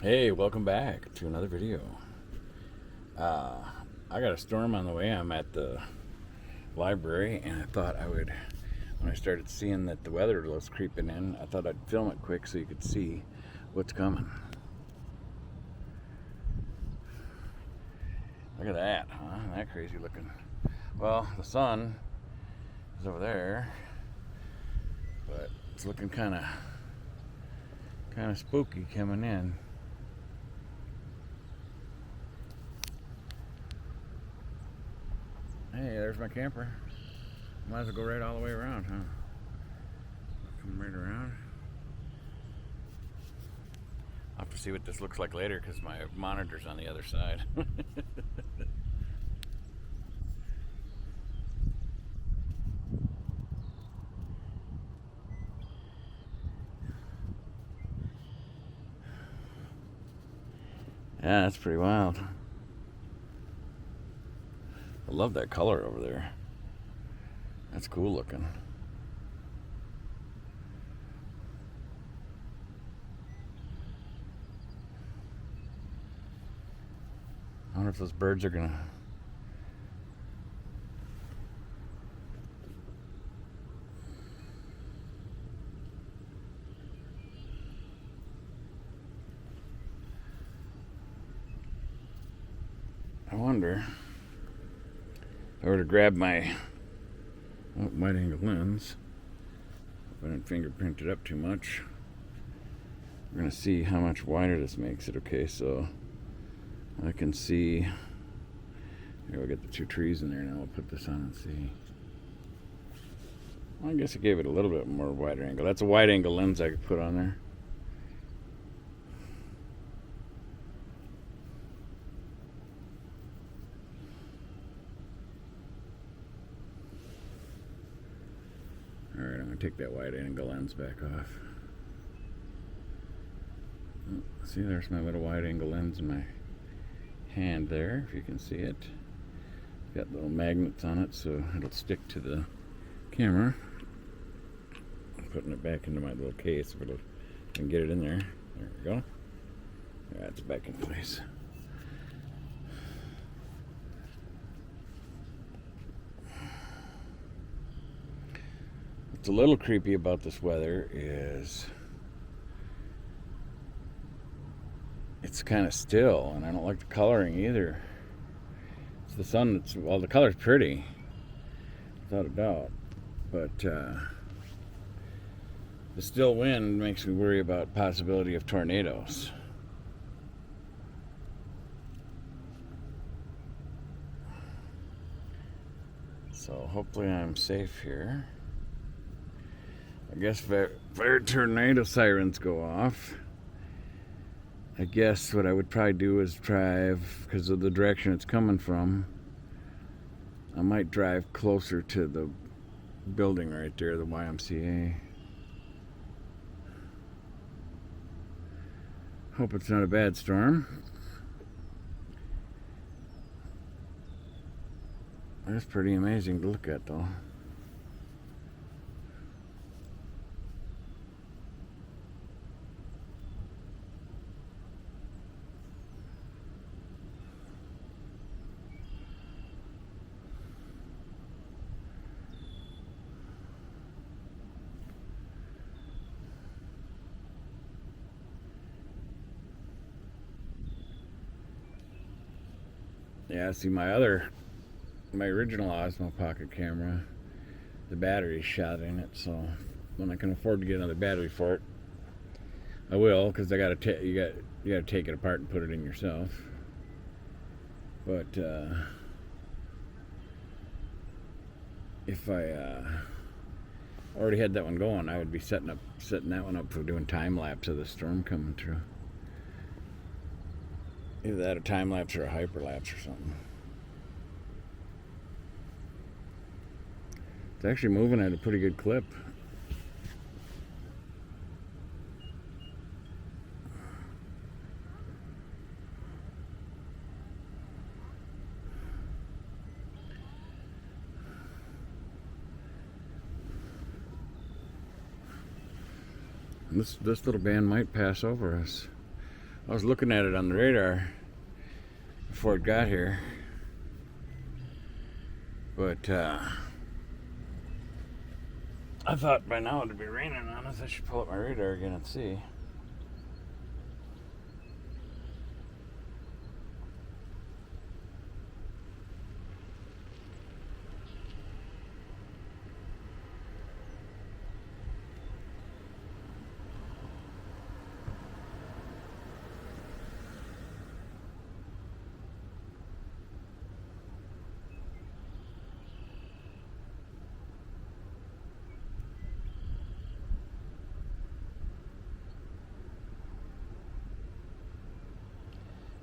Hey, welcome back to another video. Uh, I got a storm on the way. I'm at the library, and I thought I would, when I started seeing that the weather was creeping in, I thought I'd film it quick so you could see what's coming. Look at that, huh? Isn't that crazy looking? Well, the sun is over there, but it's looking kind of spooky coming in. Hey, there's my camper. Might as well go right all the way around, huh? Come right around. I'll have to see what this looks like later because my monitor's on the other side. Yeah, that's pretty wild. I love that color over there. That's cool looking. I wonder if those birds are gonna. I wonder if I were to grab my wide angle lens, if I didn't fingerprint it up too much, we're gonna see how much wider this makes it. Okay, so I can see. Here we got the two trees in there. Now we'll put this on and see. Well, I guess it gave it a little bit more wider angle. That's a wide angle lens I could put on there. Alright, I'm going to take that wide angle lens back off. See, there's my little wide angle lens in my hand there, if you can see it. Got little magnets on it so it'll stick to the camera. I'm putting it back into my little case if I can get it in there. There we go. Yeah, it's back in place. What's a little creepy about this weather is it's kind of still, and I don't like the coloring either. It's the sun that's, well, the color's pretty, without a doubt, but the still wind makes me worry about possibility of tornadoes. So hopefully I'm safe here. I guess if tornado sirens go off, I guess what I would probably do is drive, because of the direction it's coming from, I might drive closer to the building right there, the YMCA. Hope it's not a bad storm. That's pretty amazing to look at, though. Yeah, see, my original Osmo Pocket camera, the battery's shot in it, so when I can afford to get another battery for it, I will, because you gotta take it apart and put it in yourself. But if I already had that one going, I would be setting that one up for doing time lapse of the storm coming through. Either that, a time lapse or a hyperlapse or something. It's actually moving at a pretty good clip. This little band might pass over us. I was looking at it on the radar before it got here, but I thought by now it'd be raining on us. I should pull up my radar again and see.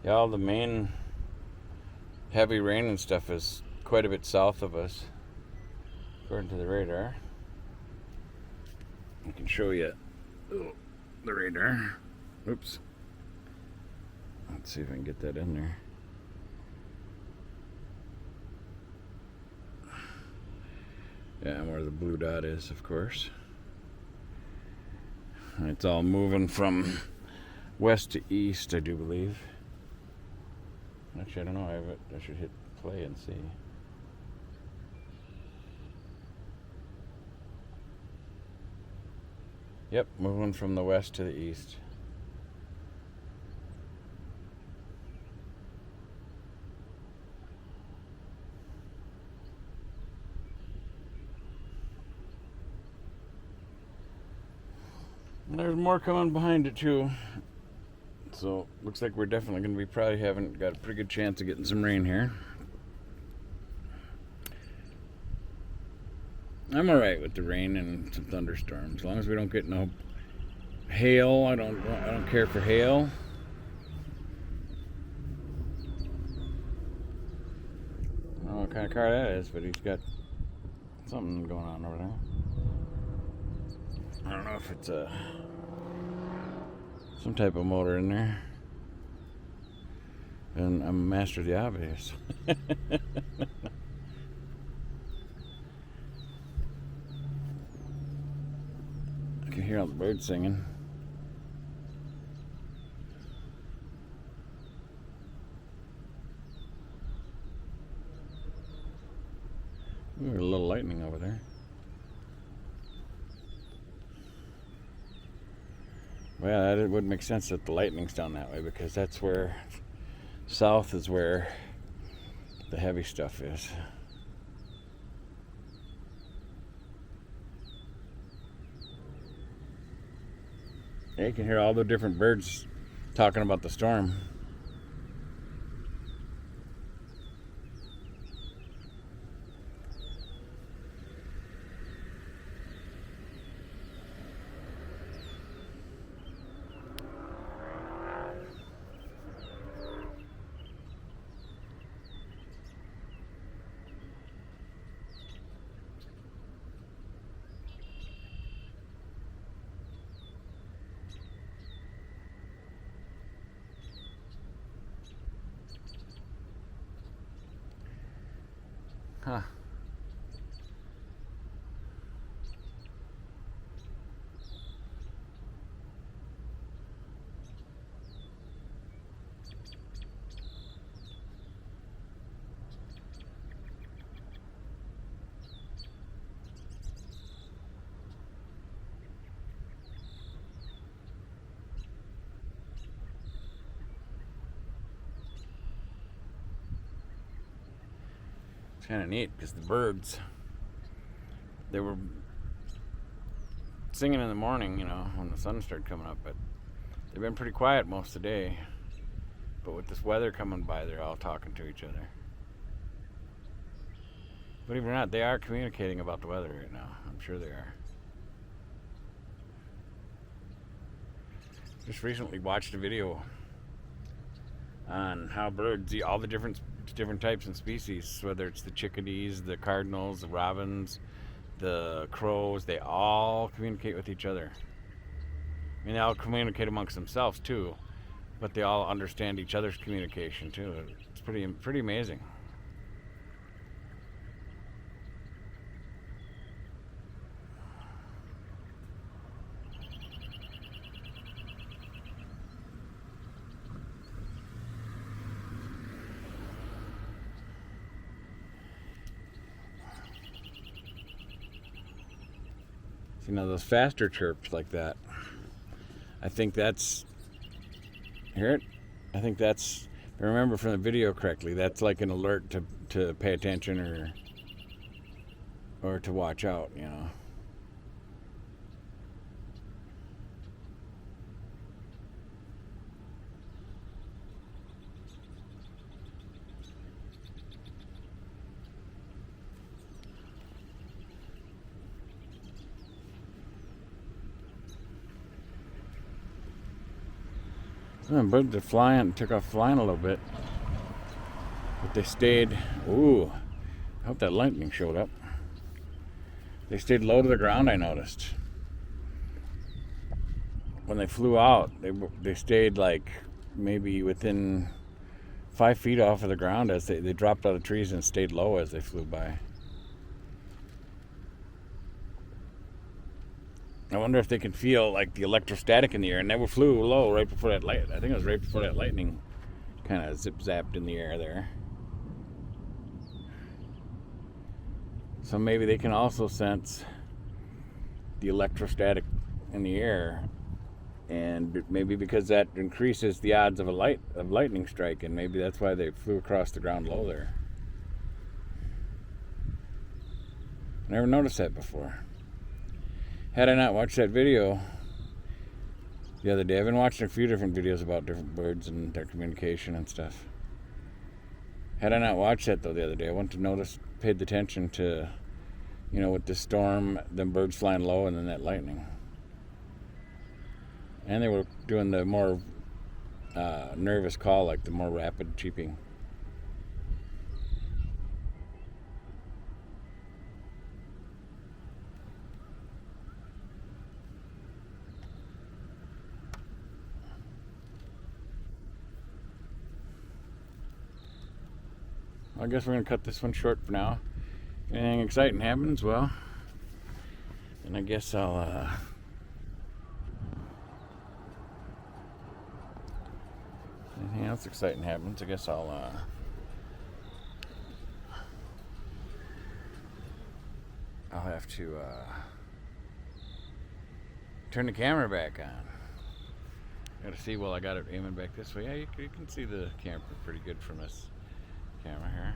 Yeah, all the main heavy rain and stuff is quite a bit south of us, according to the radar. I can show you the radar. Oops. Let's see if I can get that in there. Yeah, where the blue dot is, of course. And it's all moving from west to east, I do believe. Actually, I don't know. I should hit play and see. Yep, moving from the west to the east. And there's more coming behind it too. So looks like we're definitely going to be got a pretty good chance of getting some rain here. I'm alright with the rain and some thunderstorms, as long as we don't get no hail. I don't care for hail. I don't know what kind of car that is, but he's got something going on over there. I don't know if it's some type of motor in there. And I'm a master of the obvious. I can hear all the birds singing. Ooh, a little lightning over there. Well, it would make sense that the lightning's down that way, because that's where south is where the heavy stuff is. Yeah, you can hear all the different birds talking about the storm. Huh. It's kind of neat because the birds, they were singing in the morning, when the sun started coming up, but they've been pretty quiet most of the day. But with this weather coming by, they're all talking to each other. Believe it or not, they are communicating about the weather right now. I'm sure they are. Just recently watched a video on how birds, all the different types and species, whether it's the chickadees, the cardinals, the robins, the crows, they all communicate with each other. I mean, they all communicate amongst themselves too, but they all understand each other's communication too. It's pretty amazing. You know, those faster chirps like that. I think that's, hear it? I think that's, if I remember from the video correctly, that's like an alert to pay attention or to watch out, you know. Birds are flying, took off flying a little bit. But they stayed, ooh, I hope that lightning showed up. They stayed low to the ground, I noticed. When they flew out, they stayed like maybe within 5 feet off of the ground as they dropped out of trees and stayed low as they flew by. I wonder if they can feel like the electrostatic in the air. And they flew low right before that light. I think it was right before that lightning kind of zip-zapped in the air there. So maybe they can also sense the electrostatic in the air, and maybe because that increases the odds of lightning strike, and maybe that's why they flew across the ground low there. I never noticed that before. Had I not watched that video the other day, I've been watching a few different videos about different birds and their communication and stuff. Had I not watched that though the other day, I wouldn't have noticed, paid attention to, you know, with the storm, them birds flying low and then that lightning. And they were doing the more nervous call, like the more rapid cheeping. I guess we're going to cut this one short for now. If anything exciting happens, well, then I guess I'll anything else exciting happens, I guess I'll have to turn the camera back on. Gotta see, well, I got it aiming back this way. Yeah, you can see the camera pretty good from this camera here.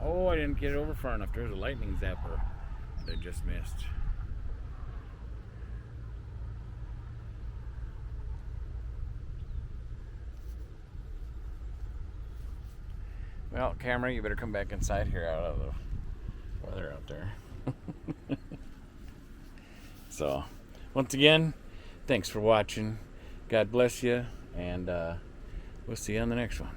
Oh, I didn't get it over far enough. There's a lightning zapper that I just missed. Well, camera, you better come back inside here out of the weather out there. So, once again, thanks for watching. God bless you, and we'll see you on the next one.